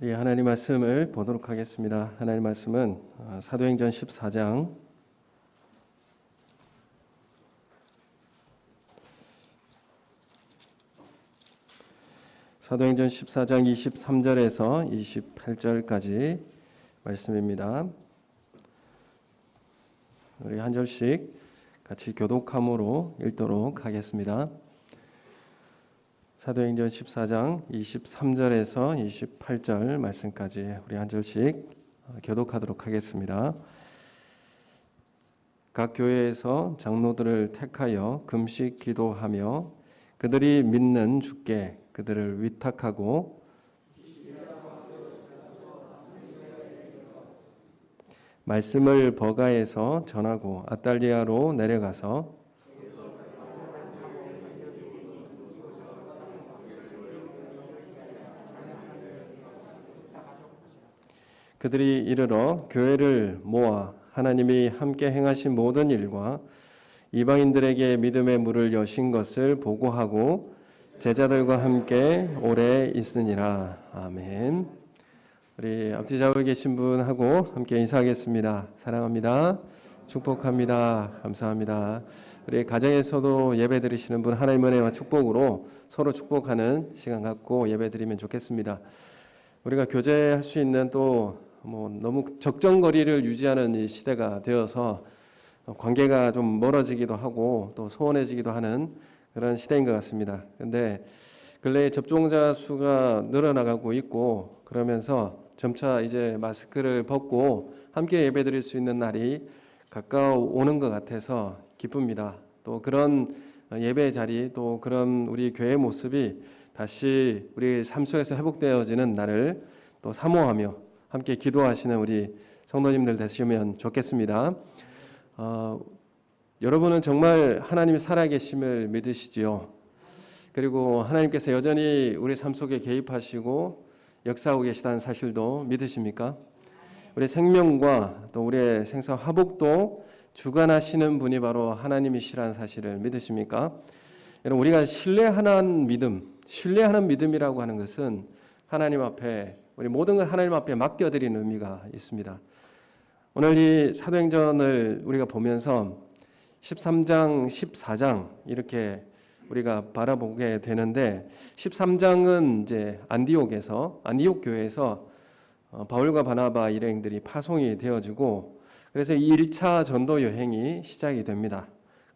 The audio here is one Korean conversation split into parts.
우리 하나님 말씀을 보도록 하겠습니다. 하나님 말씀은 사도행전 14장 사도행전 14장 23절에서 28절까지 말씀입니다. 우리 한 절씩 같이 교독함으로 읽도록 하겠습니다. 사도행전 14장 23절에서 28절 말씀까지 우리 한 절씩 교독하도록 하겠습니다. 각 교회에서 장로들을 택하여 금식 기도하며 그들이 믿는 주께 그들을 위탁하고 말씀을 버가에서 전하고 아달리아로 내려가서 그들이 이르러 교회를 모아 하나님이 함께 행하신 모든 일과 이방인들에게 믿음의 문을 여신 것을 보고하고 제자들과 함께 오래 있으니라. 아멘. 우리 앞뒤 좌우에 계신 분하고 함께 인사하겠습니다. 사랑합니다. 축복합니다. 감사합니다. 우리 가정에서도 예배 드리시는 분 하나님의 은혜와 축복으로 서로 축복하는 시간 갖고 예배 드리면 좋겠습니다. 우리가 교제할 수 있는 또 너무 적정거리를 유지하는 이 시대가 되어서 관계가 좀 멀어지기도 하고 또 소원해지기도 하는 그런 시대인 것 같습니다. 그런데 근래에 접종자 수가 늘어나가고 있고 그러면서 점차 이제 마스크를 벗고 함께 예배드릴 수 있는 날이 가까워 오는 것 같아서 기쁩니다. 또 그런 예배 자리 또 그런 우리 교회 모습이 다시 우리 삶 속에서 회복되어지는 날을 또 사모하며 함께 기도하시는 우리 성도님들 되시면 좋겠습니다. 여러분은 정말 하나님이 살아계심을 믿으시지요? 그리고 하나님께서 여전히 우리 삶 속에 개입하시고 역사하고 계시다는 사실도 믿으십니까? 우리 생명과 또 우리의 생사 화복도 주관하시는 분이 바로 하나님이시라는 사실을 믿으십니까? 여러분, 우리가 신뢰하는 믿음이라고 하는 것은 하나님 앞에 우리 모든 걸 하나님 앞에 맡겨드리는 의미가 있습니다. 오늘 이 사도행전을 우리가 보면서 13장, 14장 이렇게 우리가 바라보게 되는데 13장은 이제 안디옥 교회에서 바울과 바나바 일행들이 파송이 되어지고 그래서 이 1차 전도 여행이 시작이 됩니다.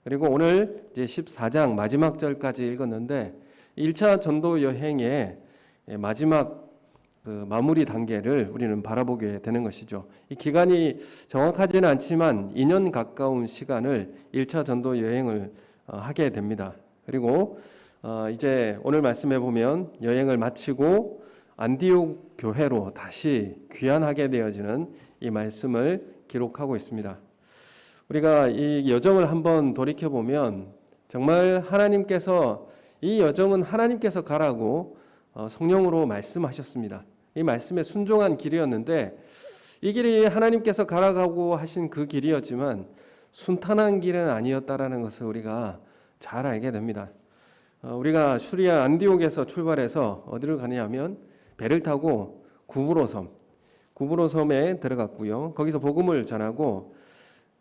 그리고 오늘 이제 14장 마지막 절까지 읽었는데 1차 전도 여행의 마지막 그 마무리 단계를 우리는 바라보게 되는 것이죠. 이 기간이 정확하지는 않지만 2년 가까운 시간을 1차 전도 여행을 하게 됩니다. 그리고 이제 오늘 말씀해 보면 여행을 마치고 안디옥 교회로 다시 귀환하게 되어지는 이 말씀을 기록하고 있습니다. 우리가 이 여정을 한번 돌이켜 보면 정말 하나님께서 이 여정은 하나님께서 가라고 성령으로 말씀하셨습니다. 이 말씀에 순종한 길이었는데 이 길이 하나님께서 가라고 하신 그 길이었지만 순탄한 길은 아니었다라는 것을 우리가 잘 알게 됩니다. 우리가 수리아 안디옥에서 출발해서 어디를 가냐면 배를 타고 구브로섬에 들어갔고요. 거기서 복음을 전하고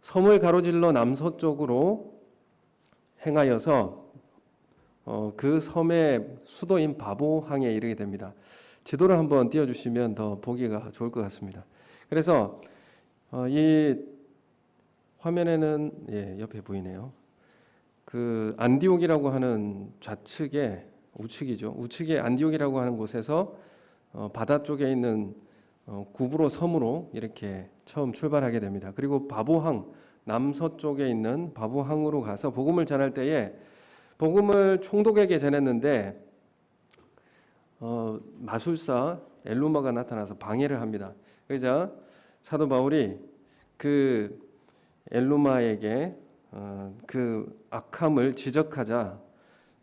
섬을 가로질러 남서쪽으로 행하여서 그 섬의 수도인 바보항에 이르게 됩니다. 지도를 한번 띄워주시면 더 보기가 좋을 것 같습니다. 그래서 이 화면에는 옆에 보이네요. 그 안디옥이라고 하는 우측에 안디옥이라고 하는 곳에서 바다 쪽에 있는 구브로 섬으로 이렇게 처음 출발하게 됩니다. 그리고 바보항 남서쪽에 있는 바보항으로 가서 복음을 전할 때에 복음을 총독에게 전했는데 마술사 엘루마가 나타나서 방해를 합니다. 그러자 사도 바울이 그 엘루마에게 그 악함을 지적하자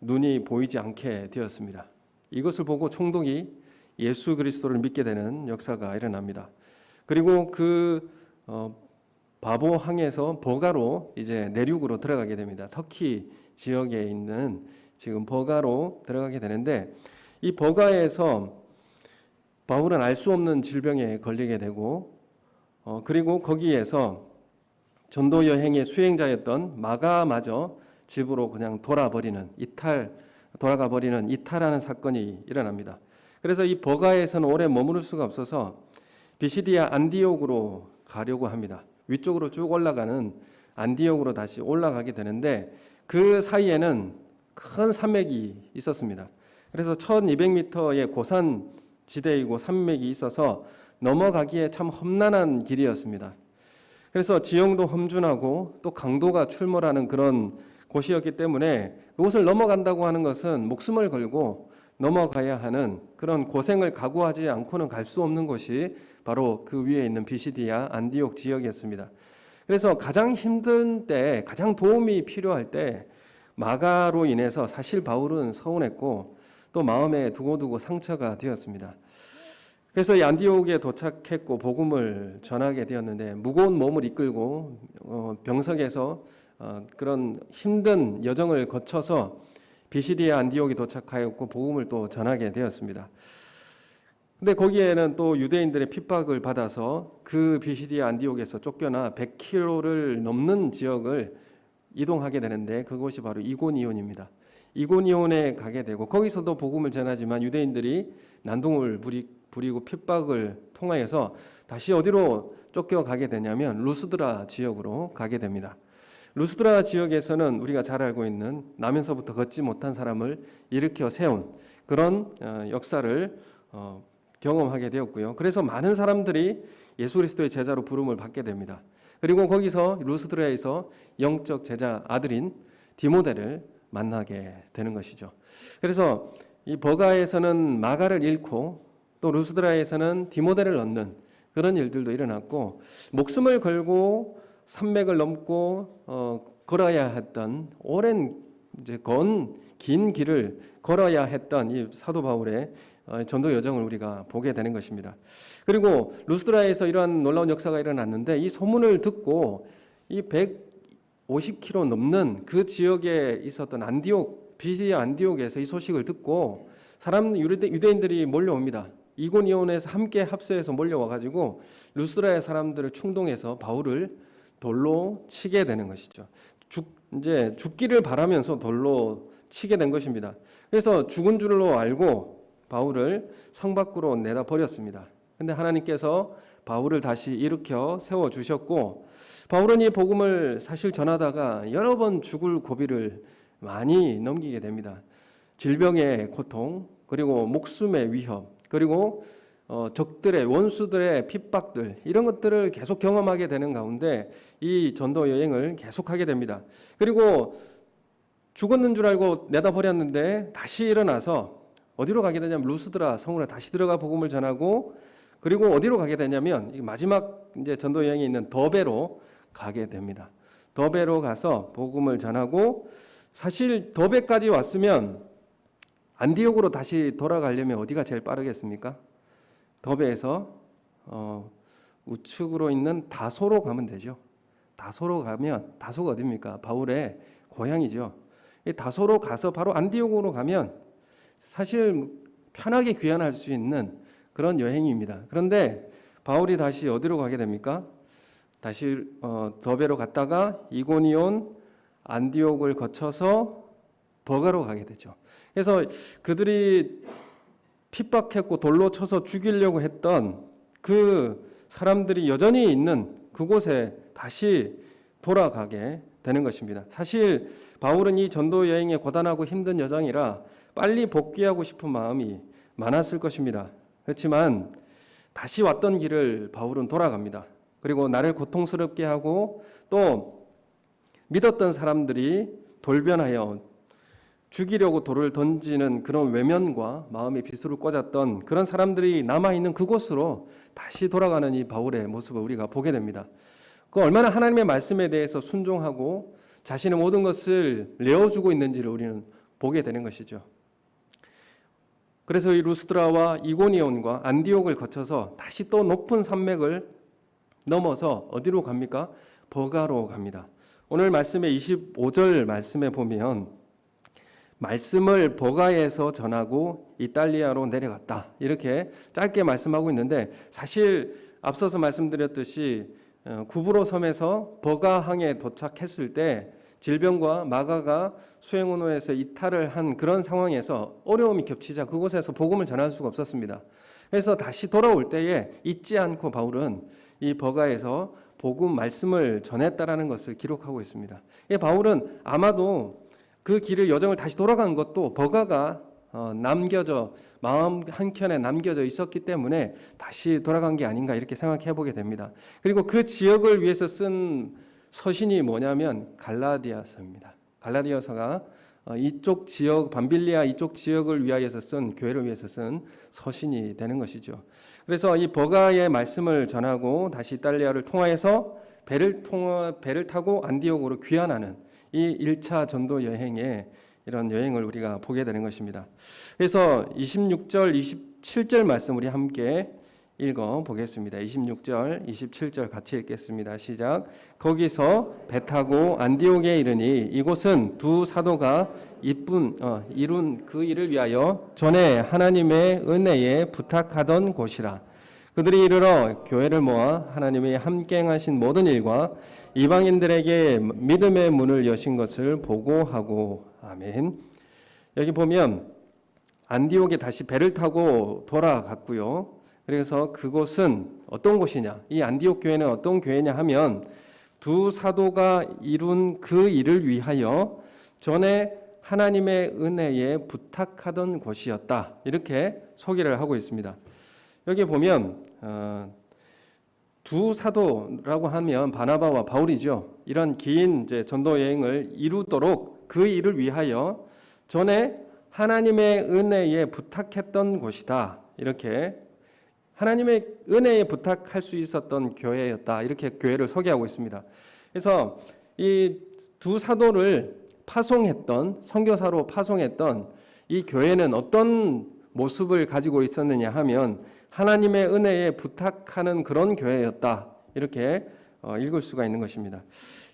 눈이 보이지 않게 되었습니다. 이것을 보고 총독이 예수 그리스도를 믿게 되는 역사가 일어납니다. 그리고 그 바보항에서 버가로 이제 내륙으로 들어가게 됩니다. 터키 지역에 있는 지금 버가로 들어가게 되는데 이 버가에서 바울은 알 수 없는 질병에 걸리게 되고 그리고 거기에서 전도 여행의 수행자였던 마가마저 집으로 그냥 돌아가 버리는 이탈하는 사건이 일어납니다. 그래서 이 버가에서는 오래 머무를 수가 없어서 비시디아 안디옥으로 가려고 합니다. 위쪽으로 쭉 올라가는 안디옥으로 다시 올라가게 되는데 그 사이에는 큰 산맥이 있었습니다. 그래서 1200m의 고산 지대이고 산맥이 있어서 넘어가기에 참 험난한 길이었습니다. 그래서 지형도 험준하고 또 강도가 출몰하는 그런 곳이었기 때문에 그곳을 넘어간다고 하는 것은 목숨을 걸고 넘어가야 하는 그런 고생을 각오하지 않고는 갈 수 없는 곳이 바로 그 위에 있는 비시디아 안디옥 지역이었습니다. 그래서 가장 힘든 때, 가장 도움이 필요할 때 마가로 인해서 사실 바울은 서운했고 또 마음에 두고두고 상처가 되었습니다. 그래서 이 안디옥에 도착했고 복음을 전하게 되었는데 무거운 몸을 이끌고 병석에서 그런 힘든 여정을 거쳐서 비시디아 안디옥에 도착하였고 복음을 또 전하게 되었습니다. 근데 거기에는 또 유대인들의 핍박을 받아서 그 비시디아 안디옥에서 쫓겨나 100km를 넘는 지역을 이동하게 되는데 그곳이 바로 이고니온입니다. 이고니온에 가게 되고 거기서도 복음을 전하지만 유대인들이 난동을 부리고 핍박을 통하여서 다시 어디로 쫓겨가게 되냐면 루스드라 지역으로 가게 됩니다. 루스드라 지역에서는 우리가 잘 알고 있는 나면서부터 걷지 못한 사람을 일으켜 세운 그런 역사를 경험하게 되었고요. 그래서 많은 사람들이 예수 그리스도의 제자로 부름을 받게 됩니다. 그리고 거기서 루스드라에서 영적 제자 아들인 디모데를 만나게 되는 것이죠. 그래서 이 버가에서는 마가를 잃고 또 루스드라에서는 디모데를 얻는 그런 일들도 일어났고 목숨을 걸고 산맥을 넘고 걸어야 했던 오랜 긴 길을 걸어야 했던 이 사도 바울의 전도 여정을 우리가 보게 되는 것입니다. 그리고 루스드라에서 이러한 놀라운 역사가 일어났는데 이 소문을 듣고 이 150km 넘는 그 지역에 있었던 안디옥, 비시디아 안디옥에서 이 소식을 듣고 유대인들이 몰려옵니다. 이고니온에서 함께 합세해서 몰려와가지고 루스드라의 사람들을 충동해서 바울을 돌로 치게 되는 것이죠. 이제 죽기를 바라면서 돌로 치게 된 것입니다. 그래서 죽은 줄로 알고 바울을 성 밖으로 내다 버렸습니다. 근데 하나님께서 바울을 다시 일으켜 세워 주셨고 바울은 이 복음을 사실 전하다가 여러 번 죽을 고비를 많이 넘기게 됩니다. 질병의 고통, 그리고 목숨의 위협, 그리고 적들의 원수들의 핍박들 이런 것들을 계속 경험하게 되는 가운데 이 전도 여행을 계속하게 됩니다. 그리고 죽었는 줄 알고 내다 버렸는데 다시 일어나서 어디로 가게 되냐면 루스드라 성으로 다시 들어가 복음을 전하고 그리고 어디로 가게 되냐면 마지막 이제 전도 여행이 있는 더베로 가게 됩니다. 더베로 가서 복음을 전하고 사실 더베까지 왔으면 안디옥으로 다시 돌아가려면 어디가 제일 빠르겠습니까? 더베에서 우측으로 있는 다소로 가면 되죠. 다소로 가면 다소가 어디입니까? 바울의 고향이죠. 이 다소로 가서 바로 안디옥으로 가면 사실 편하게 귀환할 수 있는 그런 여행입니다. 그런데 바울이 다시 어디로 가게 됩니까? 다시 더베로 갔다가 이고니온, 안디옥을 거쳐서 버가로 가게 되죠. 그래서 그들이 핍박했고 돌로 쳐서 죽이려고 했던 그 사람들이 여전히 있는 그곳에 다시 돌아가게 되는 것입니다. 사실 바울은 이 전도 여행의 고단하고 힘든 여정이라 빨리 복귀하고 싶은 마음이 많았을 것입니다. 그렇지만 다시 왔던 길을 바울은 돌아갑니다. 그리고 나를 고통스럽게 하고 또 믿었던 사람들이 돌변하여 죽이려고 돌을 던지는 그런 외면과 마음의 비수를 꽂았던 그런 사람들이 남아있는 그곳으로 다시 돌아가는 이 바울의 모습을 우리가 보게 됩니다. 그 얼마나 하나님의 말씀에 대해서 순종하고 자신의 모든 것을 내어주고 있는지를 우리는 보게 되는 것이죠. 그래서 이 루스드라와 이고니온과 안디옥을 거쳐서 다시 또 높은 산맥을 넘어서 어디로 갑니까? 버가로 갑니다. 오늘 말씀의 25절 말씀에 보면 말씀을 버가에서 전하고 이탈리아로 내려갔다. 이렇게 짧게 말씀하고 있는데 사실 앞서서 말씀드렸듯이 구브로 섬에서 버가항에 도착했을 때 질병과 마가가 수행원호에서 이탈을 한 그런 상황에서 어려움이 겹치자 그곳에서 복음을 전할 수가 없었습니다. 그래서 다시 돌아올 때에 잊지 않고 바울은 이 버가에서 복음 말씀을 전했다라는 것을 기록하고 있습니다. 바울은 아마도 그 길을 여정을 다시 돌아간 것도 버가가 남겨져 마음 한켠에 남겨져 있었기 때문에 다시 돌아간 게 아닌가 이렇게 생각해 보게 됩니다. 그리고 그 지역을 위해서 쓴 서신이 뭐냐면 갈라디아서입니다. 갈라디아서가 이쪽 지역 밤빌리아 이쪽 지역을 위하여서 쓴 교회를 위해서 쓴 서신이 되는 것이죠. 그래서 이 버가의 말씀을 전하고 다시 이탈리아를 통하여서 배를 타고 안디옥으로 귀환하는 이 1차 전도 여행의 이런 여행을 우리가 보게 되는 것입니다. 그래서 26절, 27절 말씀 우리 함께 읽어 보겠습니다. 26절, 27절 같이 읽겠습니다. 시작. 거기서 배 타고 안디옥에 이르니 이곳은 두 사도가 이룬 그 일을 위하여 전에 하나님의 은혜에 부탁하던 곳이라. 그들이 이르러 교회를 모아 하나님이 함께 행하신 모든 일과 이방인들에게 믿음의 문을 여신 것을 보고하고. 아멘. 여기 보면 안디옥에 다시 배를 타고 돌아갔고요. 그래서 그곳은 어떤 곳이냐? 이 안디옥 교회는 어떤 교회냐 하면 두 사도가 이룬 그 일을 위하여 전에 하나님의 은혜에 부탁하던 곳이었다. 이렇게 소개를 하고 있습니다. 여기 보면 두 사도라고 하면 바나바와 바울이죠. 이런 긴 이제 전도 여행을 이루도록 그 일을 위하여 전에 하나님의 은혜에 부탁했던 곳이다. 이렇게 하나님의 은혜에 부탁할 수 있었던 교회였다. 이렇게 교회를 소개하고 있습니다. 그래서 이 두 사도를 파송했던 선교사로 파송했던 이 교회는 어떤 모습을 가지고 있었느냐 하면 하나님의 은혜에 부탁하는 그런 교회였다. 이렇게 읽을 수가 있는 것입니다.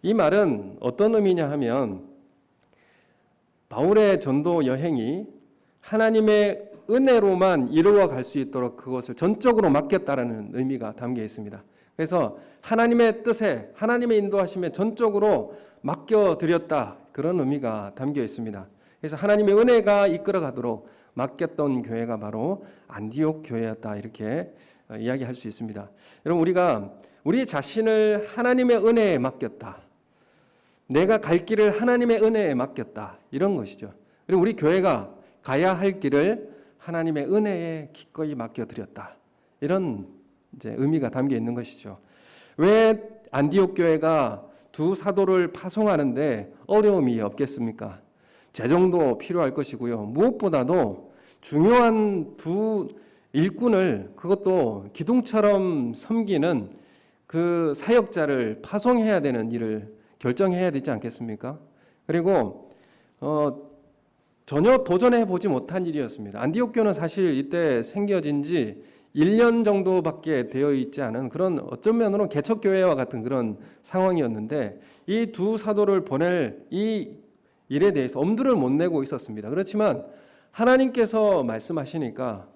이 말은 어떤 의미냐 하면 바울의 전도 여행이 하나님의 은혜로만 이루어 갈 수 있도록 그것을 전적으로 맡겼다라는 의미가 담겨 있습니다. 그래서 하나님의 뜻에 하나님의 인도하심에 전적으로 맡겨드렸다 그런 의미가 담겨 있습니다. 그래서 하나님의 은혜가 이끌어가도록 맡겼던 교회가 바로 안디옥 교회였다 이렇게 이야기할 수 있습니다. 여러분 우리가 우리 자신을 하나님의 은혜에 맡겼다. 내가 갈 길을 하나님의 은혜에 맡겼다 이런 것이죠. 그리고 우리 교회가 가야 할 길을 하나님의 은혜에 기꺼이 맡겨드렸다. 이런 이제 의미가 담겨 있는 것이죠. 왜 안디옥 교회가 두 사도를 파송하는데 어려움이 없겠습니까? 재정도 필요할 것이고요. 무엇보다도 중요한 두 일꾼을 그것도 기둥처럼 섬기는 그 사역자를 파송해야 되는 일을 결정해야 되지 않겠습니까? 그리고 전혀 도전해 보지 못한 일이었습니다. 안디옥 교회는 사실 이때 생겨진 지 1년 정도밖에 되어 있지 않은 그런 어떤 면으로 개척교회와 같은 그런 상황이었는데 이 두 사도를 보낼 이 일에 대해서 엄두를 못 내고 있었습니다. 그렇지만 하나님께서 말씀하시니까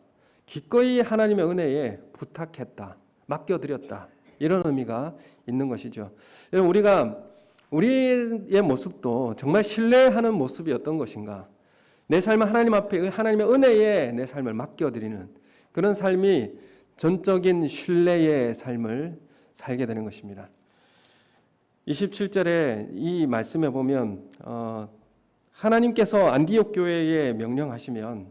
기꺼이 하나님의 은혜에 부탁했다, 맡겨드렸다 이런 의미가 있는 것이죠. 우리가 우리의 모습도 정말 신뢰하는 모습이 어떤 것인가? 내 삶을 하나님 앞에 하나님의 은혜에 내 삶을 맡겨드리는 그런 삶이 전적인 신뢰의 삶을 살게 되는 것입니다. 27절에 이 말씀에 보면 하나님께서 안디옥 교회에 명령하시면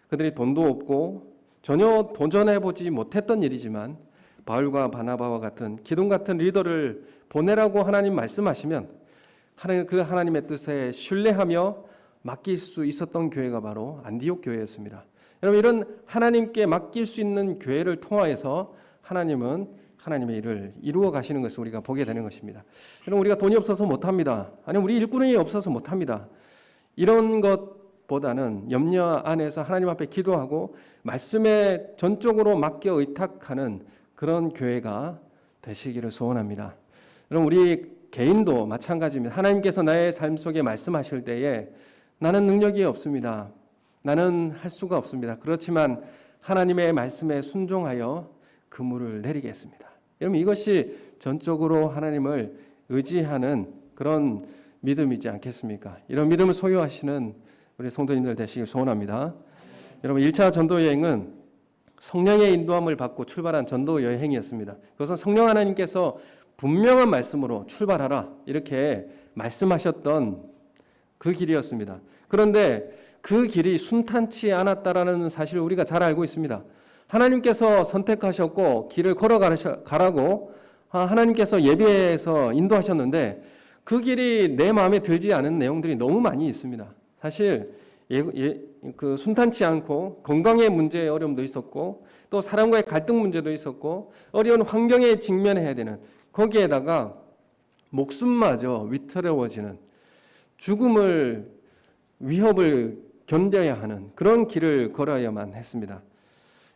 그들이 돈도 없고 전혀 도전해보지 못했던 일이지만 바울과 바나바와 같은 기둥 같은 리더를 보내라고 하나님 말씀하시면 그 하나님의 뜻에 신뢰하며 맡길 수 있었던 교회가 바로 안디옥 교회였습니다. 여러분 이런 하나님께 맡길 수 있는 교회를 통하여서 하나님은 하나님의 일을 이루어 가시는 것을 우리가 보게 되는 것입니다. 여러분 우리가 돈이 없어서 못합니다. 아니면 우리 일꾼이 없어서 못합니다. 이런 것보다는 염려 안에서 하나님 앞에 기도하고 말씀에 전적으로 맡겨 의탁하는 그런 교회가 되시기를 소원합니다. 여러분 우리 개인도 마찬가지입니다. 하나님께서 나의 삶 속에 말씀하실 때에 나는 능력이 없습니다. 나는 할 수가 없습니다. 그렇지만 하나님의 말씀에 순종하여 그물을 내리겠습니다. 여러분, 이것이 전적으로 하나님을 의지하는 그런 믿음이지 않겠습니까? 이런 믿음을 소유하시는 우리 성도님들 되시길 소원합니다. 여러분, 1차 전도 여행은 성령의 인도함을 받고 출발한 전도 여행이었습니다. 그것은 성령 하나님께서 분명한 말씀으로 출발하라 이렇게 말씀하셨던 그 길이었습니다. 그런데 그 길이 순탄치 않았다라는 사실을 우리가 잘 알고 있습니다. 하나님께서 선택하셨고 길을 걸어가라고 하나님께서 예배에서 인도하셨는데 그 길이 내 마음에 들지 않은 내용들이 너무 많이 있습니다. 사실 그 순탄치 않고 건강의 문제의 어려움도 있었고 또 사람과의 갈등 문제도 있었고 어려운 환경에 직면해야 되는, 거기에다가 목숨마저 위태로워지는, 죽음을 위협을 견뎌야 하는 그런 길을 걸어야만 했습니다.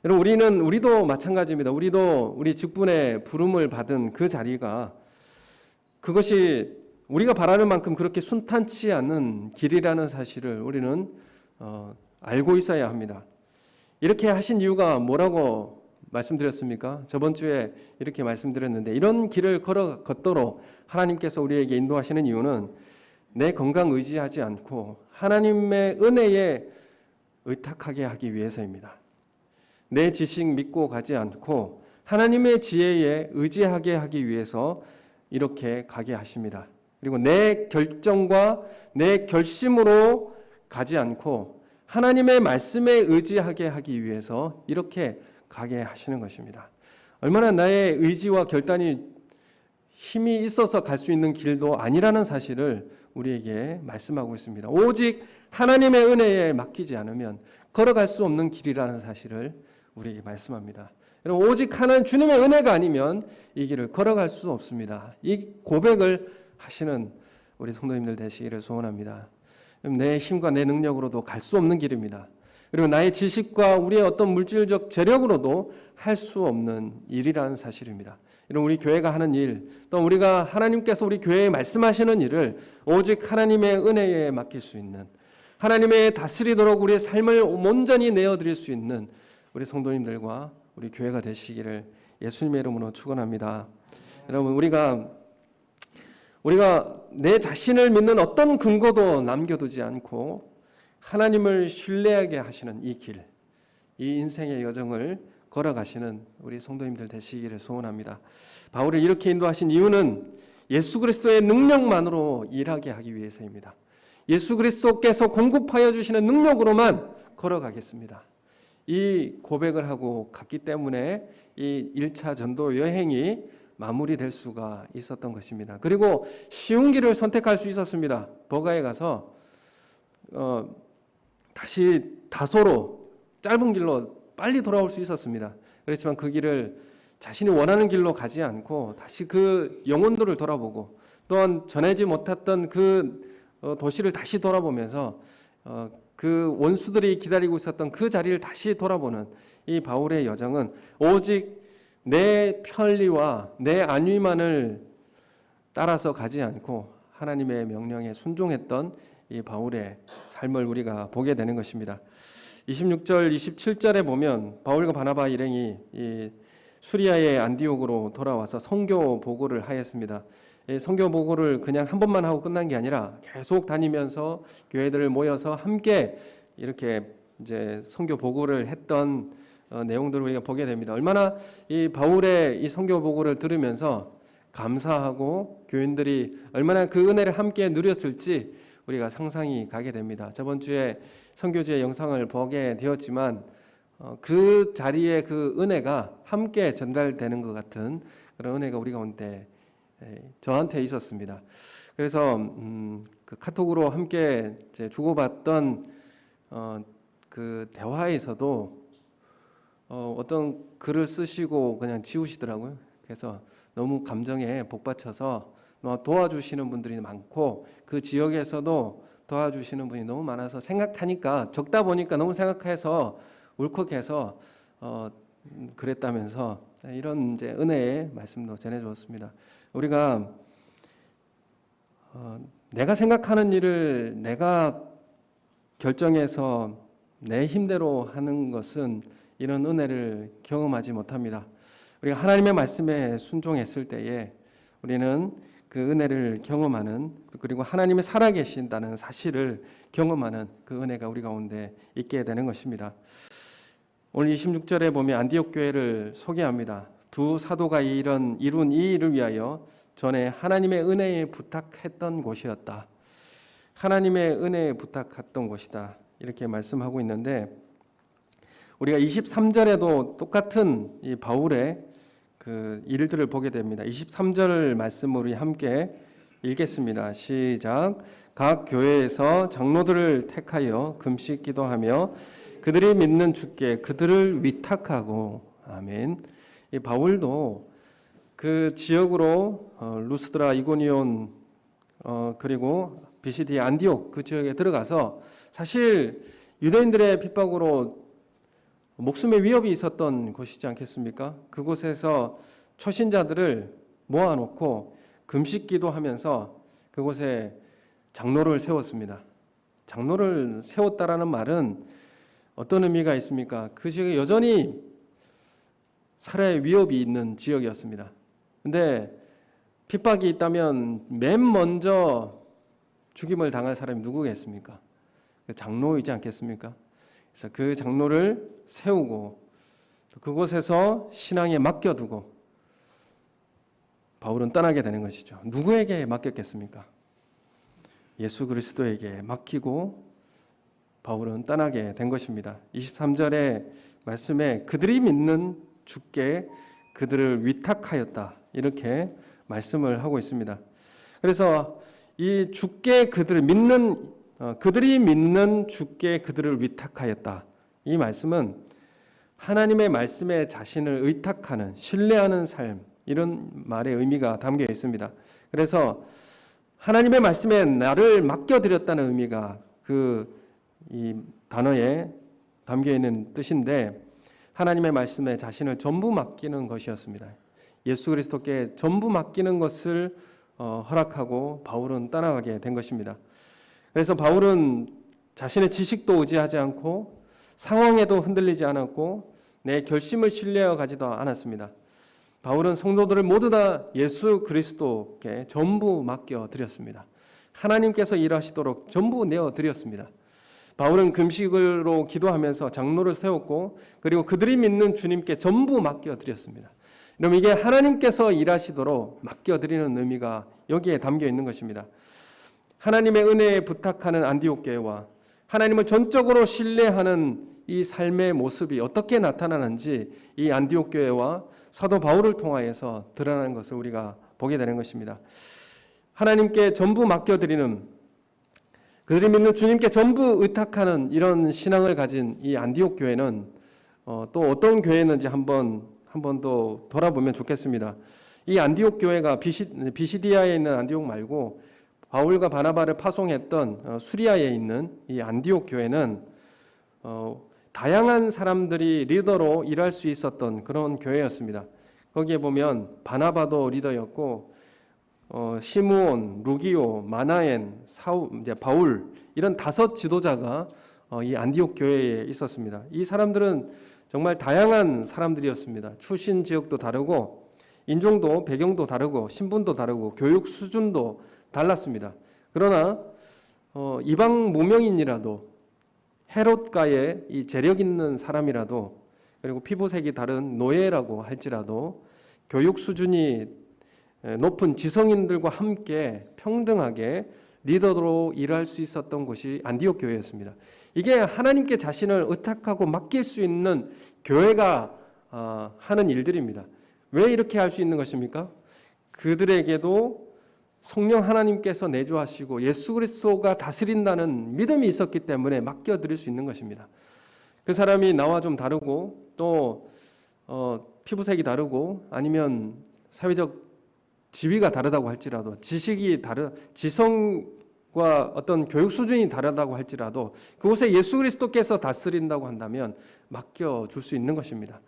여러분, 우리도 마찬가지입니다. 우리도 우리 직분의 부름을 받은 그 자리가 그것이 우리가 바라는 만큼 그렇게 순탄치 않은 길이라는 사실을 우리는 알고 있어야 합니다. 이렇게 하신 이유가 뭐라고 말씀드렸습니까? 저번 주에 이렇게 말씀드렸는데, 이런 길을 걷도록 하나님께서 우리에게 인도하시는 이유는 내 건강 의지하지 않고 하나님의 은혜에 의탁하게 하기 위해서입니다. 내 지식 믿고 가지 않고 하나님의 지혜에 의지하게 하기 위해서 이렇게 가게 하십니다. 그리고 내 결정과 내 결심으로 가지 않고 하나님의 말씀에 의지하게 하기 위해서 이렇게 가게 하시는 것입니다. 얼마나 나의 의지와 결단이 힘이 있어서 갈 수 있는 길도 아니라는 사실을 우리에게 말씀하고 있습니다. 오직 하나님의 은혜에 맡기지 않으면 걸어갈 수 없는 길이라는 사실을 우리에게 말씀합니다. 여러분, 오직 하나님 주님의 은혜가 아니면 이 길을 걸어갈 수 없습니다. 이 고백을 하시는 우리 성도님들 되시기를 소원합니다. 내 힘과 내 능력으로도 갈 수 없는 길입니다. 그리고 나의 지식과 우리의 어떤 물질적 재력으로도 할 수 없는 일이라는 사실입니다. 이런 우리 교회가 하는 일, 또 우리가 하나님께서 우리 교회에 말씀하시는 일을 오직 하나님의 은혜에 맡길 수 있는, 하나님의 다스리도록 우리의 삶을 온전히 내어드릴 수 있는 우리 성도님들과 우리 교회가 되시기를 예수님의 이름으로 축원합니다. 여러분, 우리가 내 자신을 믿는 어떤 근거도 남겨두지 않고 하나님을 신뢰하게 하시는 이 길, 이 인생의 여정을 걸어가시는 우리 성도님들 되시기를 소원합니다. 바울을 이렇게 인도하신 이유는 예수 그리스도의 능력만으로 일하게 하기 위해서입니다. 예수 그리스도께서 공급하여 주시는 능력으로만 걸어가겠습니다. 이 고백을 하고 갔기 때문에 이 1차 전도 여행이 마무리될 수가 있었던 것입니다. 그리고 쉬운 길을 선택할 수 있었습니다. 버가에 가서 다시 다소로 짧은 길로 빨리 돌아올 수 있었습니다. 그렇지만 그 길을 자신이 원하는 길로 가지 않고 다시 그 영혼들을 돌아보고 또한 전하지 못했던 그 도시를 다시 돌아보면서 그 원수들이 기다리고 있었던 그 자리를 다시 돌아보는 이 바울의 여정은 오직 내 편리와 내 안위만을 따라서 가지 않고 하나님의 명령에 순종했던 이 바울의 삶을 우리가 보게 되는 것입니다. 26절, 27절에 보면 바울과 바나바 일행이 이 수리아의 안디옥으로 돌아와서 선교 보고를 하였습니다. 선교 보고를 그냥 한 번만 하고 끝난 게 아니라 계속 다니면서 교회들을 모여서 함께 이렇게 이제 선교 보고를 했던 내용들을 우리가 보게 됩니다. 얼마나 이 바울의 이 선교 보고를 들으면서 감사하고 교인들이 얼마나 그 은혜를 함께 누렸을지 우리가 상상이 가게 됩니다. 저번 주에 선교주의 영상을 보게 되었지만 그 자리에 그 은혜가 함께 전달되는 것 같은 그런 은혜가 우리 가운데 저한테 있었습니다. 그래서 그 카톡으로 함께 이제 주고받던 그 대화에서도 어떤 글을 쓰시고 그냥 지우시더라고요. 그래서 너무 감정에 복받쳐서 도와주시는 분들이 많고 그 지역에서도 도와주시는 분이 너무 많아서 생각하니까 적다 보니까 너무 생각해서 울컥해서 그랬다면서 이런 이제 은혜의 말씀도 전해주었습니다. 우리가 내가 생각하는 일을 내가 결정해서 내 힘대로 하는 것은 이런 은혜를 경험하지 못합니다. 우리가 하나님의 말씀에 순종했을 때에 우리는 그 은혜를 경험하는, 그리고 하나님이 살아계신다는 사실을 경험하는 그 은혜가 우리 가운데 있게 되는 것입니다. 오늘 26절에 보면 안디옥 교회를 소개합니다. 두 사도가 이룬 이 일을 위하여 전에 하나님의 은혜에 부탁했던 곳이었다. 하나님의 은혜에 부탁했던 곳이다. 이렇게 말씀하고 있는데, 우리가 23절에도 똑같은 이 바울의 그 일들을 보게 됩니다. 23절 말씀을 우리 함께 읽겠습니다. 시작. 각 교회에서 장로들을 택하여 금식 기도하며 그들이 믿는 주께 그들을 위탁하고. 아멘. 이 바울도 그 지역으로 루스드라, 이고니온, 그리고 비시디, 안디옥 그 지역에 들어가서 사실 유대인들의 핍박으로 목숨의 위협이 있었던 곳이지 않겠습니까? 그곳에서 초신자들을 모아놓고 금식 기도하면서 그곳에 장로를 세웠습니다. 장로를 세웠다라는 말은 어떤 의미가 있습니까? 그 지역에 여전히 살해의 위협이 있는 지역이었습니다. 근데 핍박이 있다면 맨 먼저 죽임을 당할 사람이 누구겠습니까? 장로이지 않겠습니까? 그래서 그 장로를 세우고 그곳에서 신앙에 맡겨두고 바울은 떠나게 되는 것이죠. 누구에게 맡겼겠습니까? 예수 그리스도에게 맡기고 바울은 떠나게 된 것입니다. 23절의 말씀에 그들이 믿는 주께 그들을 위탁하였다. 이렇게 말씀을 하고 있습니다. 그래서 이 주께 그들이 믿는 주께 그들을 위탁하였다. 이 말씀은 하나님의 말씀에 자신을 의탁하는, 신뢰하는 삶, 이런 말의 의미가 담겨 있습니다. 그래서 하나님의 말씀에 나를 맡겨드렸다는 의미가 이 단어에 담겨 있는 뜻인데, 하나님의 말씀에 자신을 전부 맡기는 것이었습니다. 예수 그리스도께 전부 맡기는 것을 허락하고 바울은 떠나가게 된 것입니다. 그래서 바울은 자신의 지식도 의지하지 않고 상황에도 흔들리지 않았고 내 결심을 신뢰하여 가지도 않았습니다. 바울은 성도들을 모두 다 예수 그리스도께 전부 맡겨드렸습니다. 하나님께서 일하시도록 전부 내어드렸습니다. 바울은 금식으로 기도하면서 장로를 세웠고 그리고 그들이 믿는 주님께 전부 맡겨드렸습니다. 그럼 이게 하나님께서 일하시도록 맡겨드리는 의미가 여기에 담겨 있는 것입니다. 하나님의 은혜에 부탁하는 안디옥 교회와 하나님을 전적으로 신뢰하는 이 삶의 모습이 어떻게 나타나는지 이 안디옥 교회와 사도 바울을 통하여서 드러나는 것을 우리가 보게 되는 것입니다. 하나님께 전부 맡겨드리는, 그들이 믿는 주님께 전부 의탁하는 이런 신앙을 가진 이 안디옥 교회는 또 어떤 교회였는지 한번 더 돌아보면 좋겠습니다. 이 안디옥 교회가 비시디아에 있는 안디옥 말고 바울과 바나바를 파송했던 수리아에 있는 이 안디옥 교회는 다양한 사람들이 리더로 일할 수 있었던 그런 교회였습니다. 거기에 보면 바나바도 리더였고 시므온, 루기오, 마나엔, 바울, 이런 5 지도자가 이 안디옥 교회에 있었습니다. 이 사람들은 정말 다양한 사람들이었습니다. 출신 지역도 다르고 인종도 배경도 다르고 신분도 다르고 교육 수준도 달랐습니다. 그러나 이방 무명인이라도 헤롯가의 이 재력 있는 사람이라도, 그리고 피부색이 다른 노예라고 할지라도 교육 수준이 높은 지성인들과 함께 평등하게 리더로 일할 수 있었던 곳이 안디옥 교회였습니다. 이게 하나님께 자신을 의탁하고 맡길 수 있는 교회가 하는 일들입니다. 왜 이렇게 할 수 있는 것입니까? 그들에게도 성령 하나님께서 내주하시고 예수 그리스도가 다스린다는 믿음이 있었기 때문에 맡겨드릴 수 있는 것입니다. 그 사람이 나와 좀 다르고 또 피부색이 다르고 아니면 사회적 지위가 다르다고 할지라도 지성과 어떤 교육 수준이 다르다고 할지라도 그곳에 예수 그리스도께서 다스린다고 한다면 맡겨줄 수 있는 것입니다.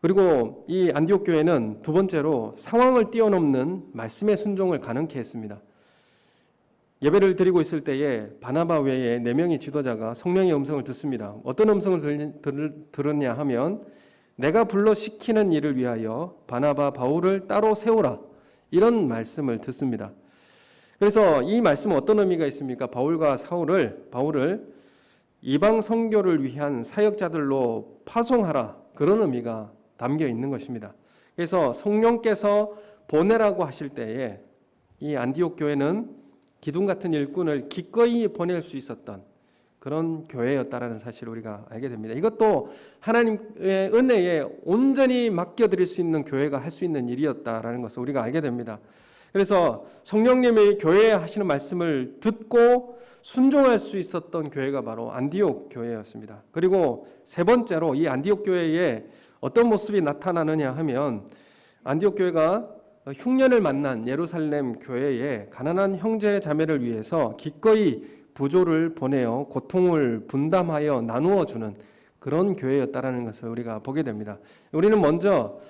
그리고 이 안디옥 교회는 두 번째로 상황을 뛰어넘는 말씀의 순종을 가능케 했습니다. 예배를 드리고 있을 때에 바나바 외에 4명의 지도자가 성령의 음성을 듣습니다. 어떤 음성을 들었냐 하면 내가 불러 시키는 일을 위하여 바나바 바울을 따로 세우라, 이런 말씀을 듣습니다. 그래서 이 말씀은 어떤 의미가 있습니까? 바울과 바울을 이방 선교를 위한 사역자들로 파송하라, 그런 의미가 담겨 있는 것입니다. 그래서 성령께서 보내라고 하실 때에 이 안디옥 교회는 기둥 같은 일꾼을 기꺼이 보낼 수 있었던 그런 교회였다라는 사실을 우리가 알게 됩니다. 이것도 하나님의 은혜에 온전히 맡겨드릴 수 있는 교회가 할 수 있는 일이었다라는 것을 우리가 알게 됩니다. 그래서 성령님의 교회에 하시는 말씀을 듣고 순종할 수 있었던 교회가 바로 안디옥 교회였습니다. 그리고 세 번째로 이 안디옥 교회에 어떤 모습이 나타나느냐 하면 안디옥 교회가 흉년을 만난 예루살렘 교회에 가난한 형제 자매를 위해서 기꺼이 부조를 보내어 고통을 분담하여 나누어 주는 그런 교회였다라는 것을 우리가 보게 됩니다. 우리는 먼저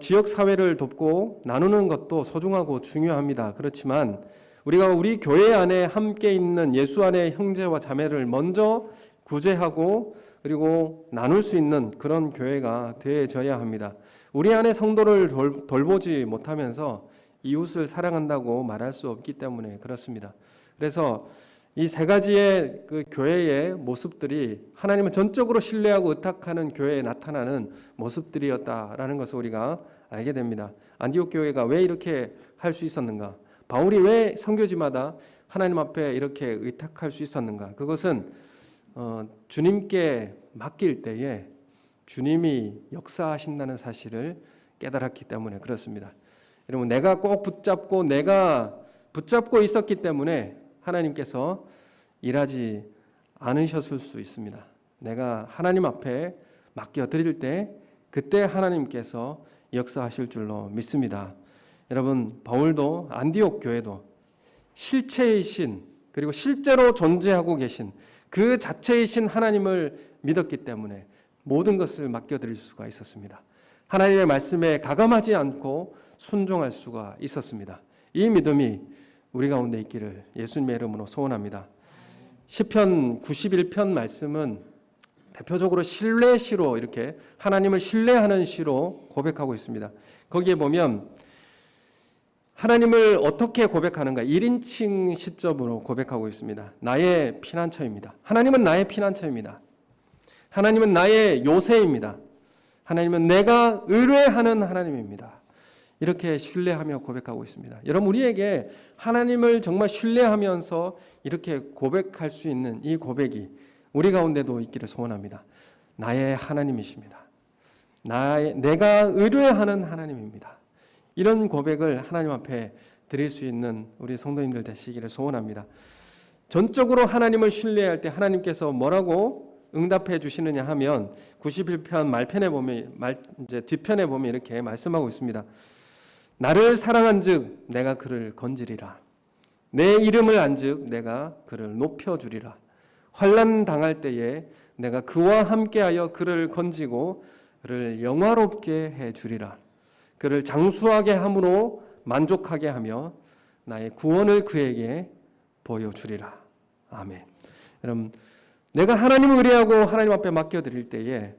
지역 사회를 돕고 나누는 것도 소중하고 중요합니다. 그렇지만 우리가 우리 교회 안에 함께 있는 예수 안의 형제와 자매를 먼저 구제하고 그리고 나눌 수 있는 그런 교회가 되어져야 합니다. 우리 안에 성도를 돌보지 못하면서 이웃을 사랑한다고 말할 수 없기 때문에 그렇습니다. 그래서 이 세 가지의 그 교회의 모습들이 하나님을 전적으로 신뢰하고 의탁하는 교회에 나타나는 모습들이었다라는 것을 우리가 알게 됩니다. 안디옥 교회가 왜 이렇게 할 수 있었는가? 바울이 왜 선교지마다 하나님 앞에 이렇게 의탁할 수 있었는가? 그것은 주님께 맡길 때에 주님이 역사하신다는 사실을 깨달았기 때문에 그렇습니다. 여러분, 내가 꼭 붙잡고 있었기 때문에 하나님께서 일하지 않으셨을 수 있습니다. 내가 하나님 앞에 맡겨드릴 때 그때 하나님께서 역사하실 줄로 믿습니다. 여러분, 바울도 안디옥 교회도 실체이신 그리고 실제로 존재하고 계신 그 자체이신 하나님을 믿었기 때문에 모든 것을 맡겨드릴 수가 있었습니다. 하나님의 말씀에 가감하지 않고 순종할 수가 있었습니다. 이 믿음이 우리 가운데 있기를 예수님의 이름으로 소원합니다. 시편 91편 말씀은 대표적으로 신뢰시로 이렇게 하나님을 신뢰하는 시로 고백하고 있습니다. 거기에 보면 하나님을 어떻게 고백하는가 1인칭 시점으로 고백하고 있습니다. 나의 피난처입니다. 하나님은 나의 피난처입니다. 하나님은 나의 요새입니다. 하나님은 내가 의뢰하는 하나님입니다. 이렇게 신뢰하며 고백하고 있습니다. 여러분, 우리에게 하나님을 정말 신뢰하면서 이렇게 고백할 수 있는 이 고백이 우리 가운데도 있기를 소원합니다. 나의 하나님이십니다. 내가 의뢰하는 하나님입니다. 이런 고백을 하나님 앞에 드릴 수 있는 우리 성도님들 되시기를 소원합니다. 전적으로 하나님을 신뢰할 때 하나님께서 뭐라고 응답해 주시느냐 하면 91편 말편에 보면 뒤편에 보면 이렇게 말씀하고 있습니다. 나를 사랑한즉 내가 그를 건지리라. 내 이름을 안즉 내가 그를 높여주리라. 환난 당할 때에 내가 그와 함께하여 그를 건지고 그를 영화롭게 해주리라. 그를 장수하게 함으로 만족하게 하며 나의 구원을 그에게 보여주리라. 아멘. 여러분, 내가 하나님을 의뢰하고 하나님 앞에 맡겨드릴 때에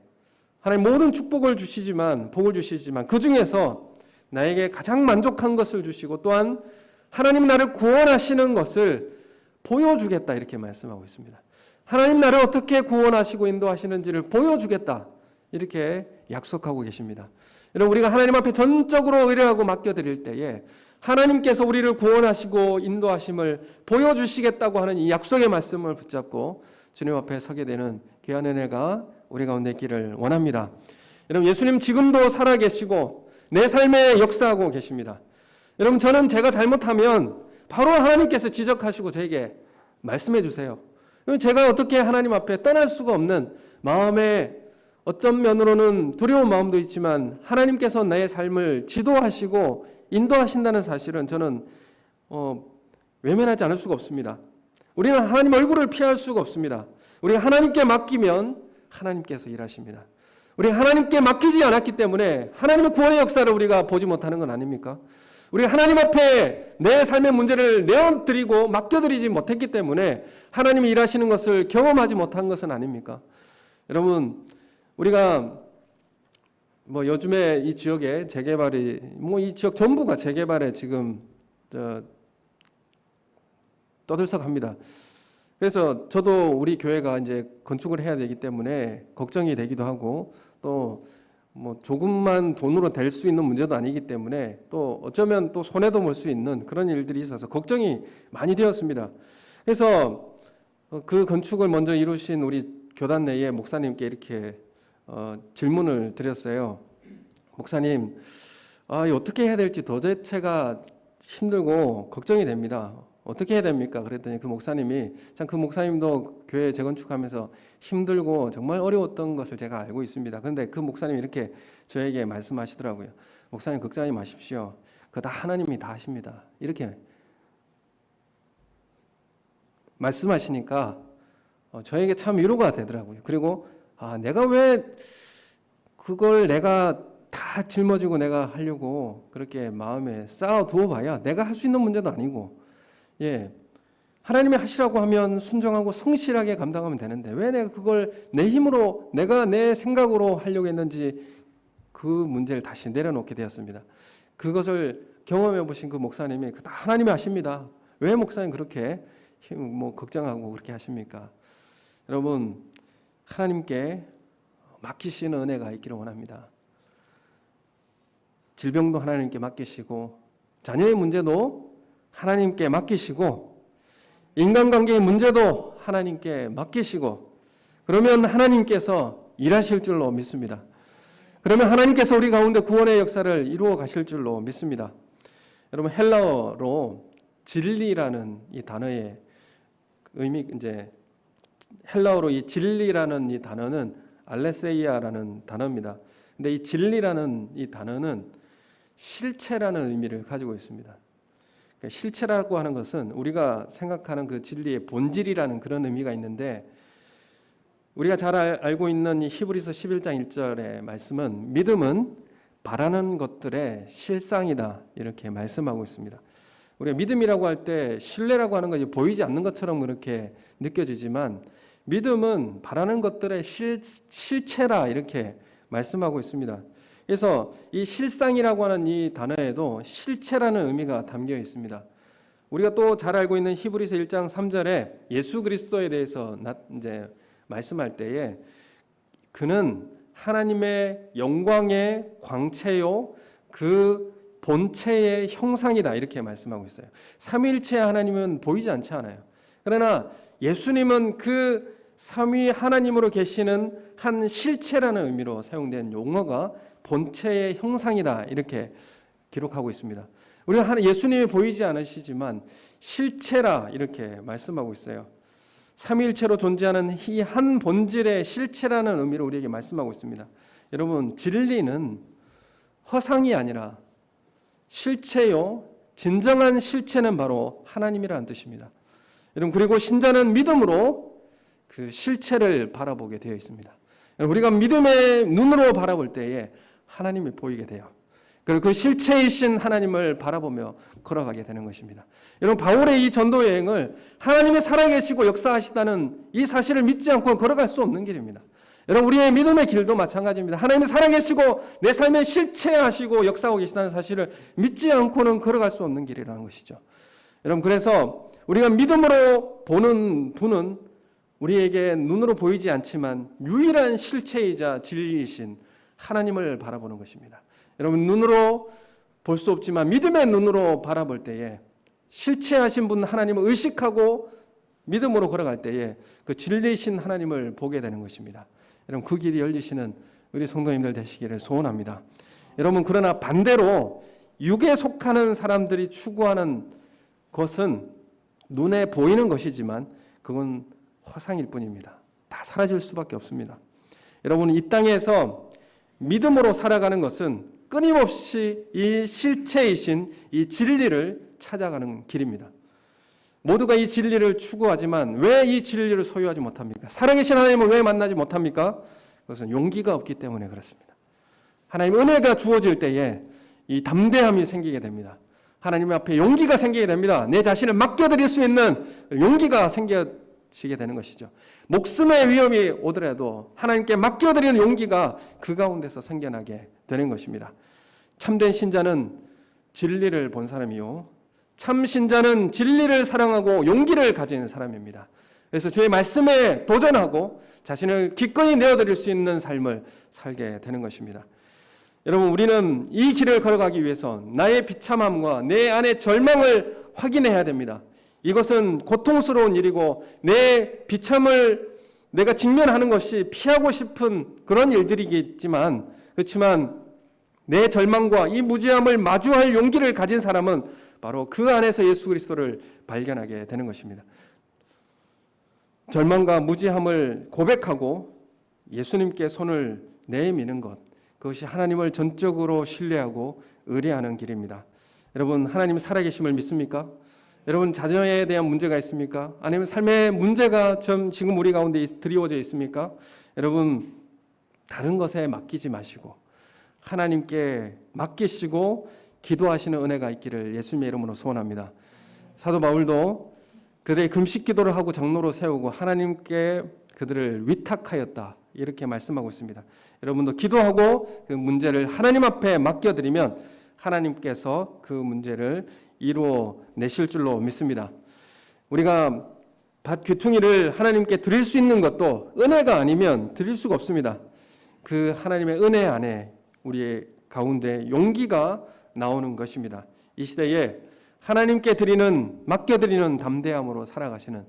하나님 모든 축복을 주시지만 복을 주시지만 그 중에서 나에게 가장 만족한 것을 주시고 또한 하나님 나를 구원하시는 것을 보여주겠다 이렇게 말씀하고 있습니다. 하나님 나를 어떻게 구원하시고 인도하시는지를 보여주겠다 이렇게 약속하고 계십니다. 여러분, 우리가 하나님 앞에 전적으로 의뢰하고 맡겨드릴 때에 하나님께서 우리를 구원하시고 인도하심을 보여주시겠다고 하는 이 약속의 말씀을 붙잡고 주님 앞에 서게 되는 귀한 은혜가 우리 가운데 있기를 원합니다. 여러분, 예수님 지금도 살아계시고 내 삶에 역사하고 계십니다. 여러분, 저는 제가 잘못하면 바로 하나님께서 지적하시고 저에게 말씀해 주세요. 제가 어떻게 하나님 앞에 떠날 수가 없는 마음에 어떤 면으로는 두려운 마음도 있지만 하나님께서 나의 삶을 지도하시고 인도하신다는 사실은 저는 외면하지 않을 수가 없습니다. 우리는 하나님 얼굴을 피할 수가 없습니다. 우리가 하나님께 맡기면 하나님께서 일하십니다. 우리가 하나님께 맡기지 않았기 때문에 하나님의 구원의 역사를 우리가 보지 못하는 건 아닙니까? 우리가 하나님 앞에 내 삶의 문제를 내어드리고 맡겨드리지 못했기 때문에 하나님이 일하시는 것을 경험하지 못한 것은 아닙니까? 여러분, 우리가 요즘에 이 지역의 재개발이 이 지역 전부가 재개발에 지금 떠들썩합니다. 그래서 저도 우리 교회가 이제 건축을 해야 되기 때문에 걱정이 되기도 하고, 또 조금만 돈으로 될 수 있는 문제도 아니기 때문에 또 어쩌면 또 손해도 볼 수 있는 그런 일들이 있어서 걱정이 많이 되었습니다. 그래서 그 건축을 먼저 이루신 우리 교단 내의 목사님께 이렇게 질문을 드렸어요. 목사님, 어떻게 해야 될지 도대체가 힘들고 걱정이 됩니다. 어떻게 해야 됩니까? 그랬더니 그 목사님이, 참 그 목사님도 교회 재건축하면서 힘들고 정말 어려웠던 것을 제가 알고 있습니다. 그런데 그 목사님이 이렇게 저에게 말씀하시더라고요. 목사님, 걱정하지 마십시오. 그거 다 하나님이 다 하십니다. 이렇게 말씀하시니까 저에게 참 위로가 되더라고요. 그리고 내가 왜 그걸 내가 다 짊어지고 내가 하려고 그렇게 마음에 쌓아두어 봐야 내가 할 수 있는 문제도 아니고, 하나님이 하시라고 하면 순종하고 성실하게 감당하면 되는데 왜 내가 그걸 내 힘으로, 내가 내 생각으로 하려고 했는지 그 문제를 다시 내려놓게 되었습니다. 그것을 경험해 보신 그 목사님이 다 하나님이 하십니다. 왜 목사님 그렇게 걱정하고 그렇게 하십니까? 여러분, 하나님께 맡기시는 은혜가 있기를 원합니다. 질병도 하나님께 맡기시고, 자녀의 문제도 하나님께 맡기시고, 인간관계의 문제도 하나님께 맡기시고, 그러면 하나님께서 일하실 줄로 믿습니다. 그러면 하나님께서 우리 가운데 구원의 역사를 이루어 가실 줄로 믿습니다. 여러분, 헬라어로 진리라는 이 단어의 의미, 헬라어로 이 진리라는 이 단어는 알레세이아라는 단어입니다. 근데 이 진리라는 이 단어는 실체라는 의미를 가지고 있습니다. 그러니까 실체라고 하는 것은 우리가 생각하는 그 진리의 본질이라는 그런 의미가 있는데, 우리가 잘 알고 있는 이 히브리서 11장 1절의 말씀은 믿음은 바라는 것들의 실상이다, 이렇게 말씀하고 있습니다. 우리가 믿음이라고 할 때 신뢰라고 하는 것이 보이지 않는 것처럼 그렇게 느껴지지만, 믿음은 바라는 것들의 실체라, 이렇게 말씀하고 있습니다. 그래서 이 실상이라고 하는 이 단어에도 실체라는 의미가 담겨 있습니다. 우리가 또 잘 알고 있는 히브리서 1장 3절에 예수 그리스도에 대해서 말씀할 때에 그는 하나님의 영광의 광채요 그 본체의 형상이다, 이렇게 말씀하고 있어요. 삼위일체 하나님은 보이지 않지 않아요. 그러나 예수님은 그 삼위 하나님으로 계시는 한 실체라는 의미로 사용된 용어가 본체의 형상이다, 이렇게 기록하고 있습니다. 우리가 예수님이 보이지 않으시지만 실체라, 이렇게 말씀하고 있어요. 삼위일체로 존재하는 이 한 본질의 실체라는 의미로 우리에게 말씀하고 있습니다. 여러분, 진리는 허상이 아니라 실체요, 진정한 실체는 바로 하나님이라는 뜻입니다. 여러분, 그리고 신자는 믿음으로 그 실체를 바라보게 되어 있습니다. 우리가 믿음의 눈으로 바라볼 때에 하나님이 보이게 돼요. 그리고 그 실체이신 하나님을 바라보며 걸어가게 되는 것입니다. 여러분, 바울의 이 전도 여행을 하나님이 살아계시고 역사하시다는 이 사실을 믿지 않고 걸어갈 수 없는 길입니다. 여러분, 우리의 믿음의 길도 마찬가지입니다. 하나님이 살아계시고 내 삶에 실체하시고 역사하고 계시다는 사실을 믿지 않고는 걸어갈 수 없는 길이라는 것이죠. 여러분, 그래서 우리가 믿음으로 보는 분은 우리에게 눈으로 보이지 않지만 유일한 실체이자 진리이신 하나님을 바라보는 것입니다. 여러분, 눈으로 볼 수 없지만 믿음의 눈으로 바라볼 때에 실체하신 분 하나님을 의식하고 믿음으로 걸어갈 때에 그 진리이신 하나님을 보게 되는 것입니다. 여러분, 그 길이 열리시는 우리 성도님들 되시기를 소원합니다. 여러분, 그러나 반대로 육에 속하는 사람들이 추구하는 것은 눈에 보이는 것이지만 그건 허상일 뿐입니다. 다 사라질 수밖에 없습니다. 여러분, 이 땅에서 믿음으로 살아가는 것은 끊임없이 이 실체이신 이 진리를 찾아가는 길입니다. 모두가 이 진리를 추구하지만 왜 이 진리를 소유하지 못합니까? 살아계신 하나님을 왜 만나지 못합니까? 그것은 용기가 없기 때문에 그렇습니다. 하나님의 은혜가 주어질 때에 이 담대함이 생기게 됩니다. 하나님 앞에 용기가 생기게 됩니다. 내 자신을 맡겨드릴 수 있는 용기가 생겨지게 되는 것이죠. 목숨의 위험이 오더라도 하나님께 맡겨드리는 용기가 그 가운데서 생겨나게 되는 것입니다. 참된 신자는 진리를 본 사람이요, 참 신자는 진리를 사랑하고 용기를 가진 사람입니다. 그래서 주의 말씀에 도전하고 자신을 기꺼이 내어드릴 수 있는 삶을 살게 되는 것입니다. 여러분, 우리는 이 길을 걸어가기 위해서 나의 비참함과 내 안의 절망을 확인해야 됩니다. 이것은 고통스러운 일이고 내 비참을 내가 직면하는 것이 피하고 싶은 그런 일들이겠지만, 그렇지만 내 절망과 이 무지함을 마주할 용기를 가진 사람은 바로 그 안에서 예수 그리스도를 발견하게 되는 것입니다. 절망과 무지함을 고백하고 예수님께 손을 내미는 것, 그것이 하나님을 전적으로 신뢰하고 의뢰하는 길입니다. 여러분, 하나님 살아계심을 믿습니까? 여러분, 자녀에 대한 문제가 있습니까? 아니면 삶의 문제가 지금 우리 가운데 드리워져 있습니까? 여러분, 다른 것에 맡기지 마시고 하나님께 맡기시고 기도하시는 은혜가 있기를 예수님의 이름으로 소원합니다. 사도 바울도 그들의 금식 기도를 하고 장로로 세우고 하나님께 그들을 위탁하였다, 이렇게 말씀하고 있습니다. 여러분도 기도하고 그 문제를 하나님 앞에 맡겨드리면 하나님께서 그 문제를 이루어내실 줄로 믿습니다. 우리가 밭 귀퉁이를 하나님께 드릴 수 있는 것도 은혜가 아니면 드릴 수가 없습니다. 그 하나님의 은혜 안에 우리의 가운데 용기가 나오는 것입니다. 이 시대에 하나님께 맡겨드리는 담대함으로 살아가시는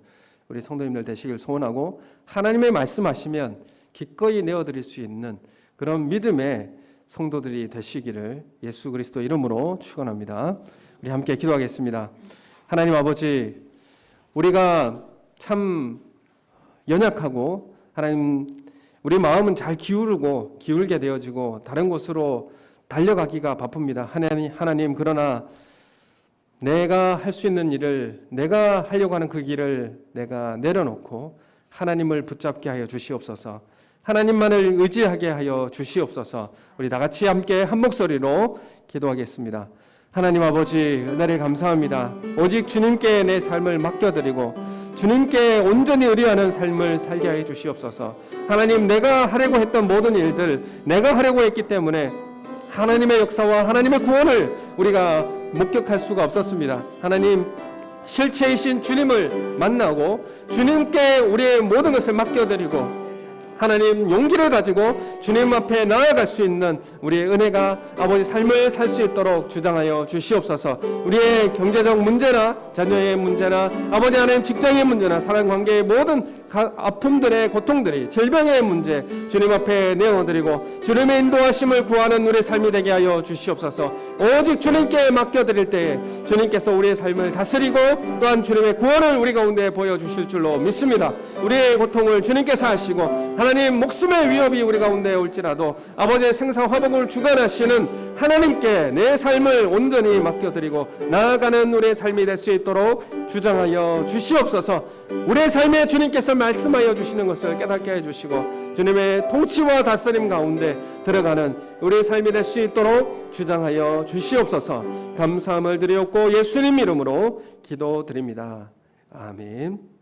우리 성도님들 되시길 소원하고, 하나님의 말씀하시면 기꺼이 내어드릴 수 있는 그런 믿음의 성도들이 되시기를 예수 그리스도 이름으로 축원합니다. 우리 함께 기도하겠습니다. 하나님 아버지, 우리가 참 연약하고 하나님, 우리 마음은 잘 기울게 되어지고 다른 곳으로 달려가기가 바쁩니다. 하나님, 그러나 내가 할 수 있는 일을, 내가 하려고 하는 그 길을 내가 내려놓고 하나님을 붙잡게 하여 주시옵소서. 하나님만을 의지하게 하여 주시옵소서. 우리 다 같이 함께 한 목소리로 기도하겠습니다. 하나님 아버지, 은혜를 감사합니다. 오직 주님께 내 삶을 맡겨드리고 주님께 온전히 의뢰하는 삶을 살게 하여 주시옵소서. 하나님, 내가 하려고 했던 모든 일들, 내가 하려고 했기 때문에 하나님의 역사와 하나님의 구원을 우리가 목격할 수가 없었습니다. 하나님, 실체이신 주님을 만나고 주님께 우리의 모든 것을 맡겨드리고 하나님, 용기를 가지고 주님 앞에 나아갈 수 있는 우리의 은혜가 아버지 삶을 살 수 있도록 주장하여 주시옵소서. 우리의 경제적 문제나 자녀의 문제나 아버지 하나님 직장의 문제나 사랑관계의 모든 아픔들의 고통들이, 질병의 문제 주님 앞에 내어드리고 주님의 인도하심을 구하는 우리의 삶이 되게 하여 주시옵소서. 오직 주님께 맡겨드릴 때에 주님께서 우리의 삶을 다스리고 또한 주님의 구원을 우리 가운데 보여주실 줄로 믿습니다. 우리의 고통을 주님께서 하시고 하나님, 목숨의 위협이 우리 가운데 올지라도 아버지의 생사화복을 주관하시는 하나님께 내 삶을 온전히 맡겨드리고 나아가는 우리의 삶이 될 수 있도록 주장하여 주시옵소서. 우리의 삶에 주님께서 말씀하여 주시는 것을 깨닫게 해주시고 주님의 통치와 다스림 가운데 들어가는 우리의 삶이 될 수 있도록 주장하여 주시옵소서. 감사함을 드리옵고 예수님 이름으로 기도드립니다. 아멘.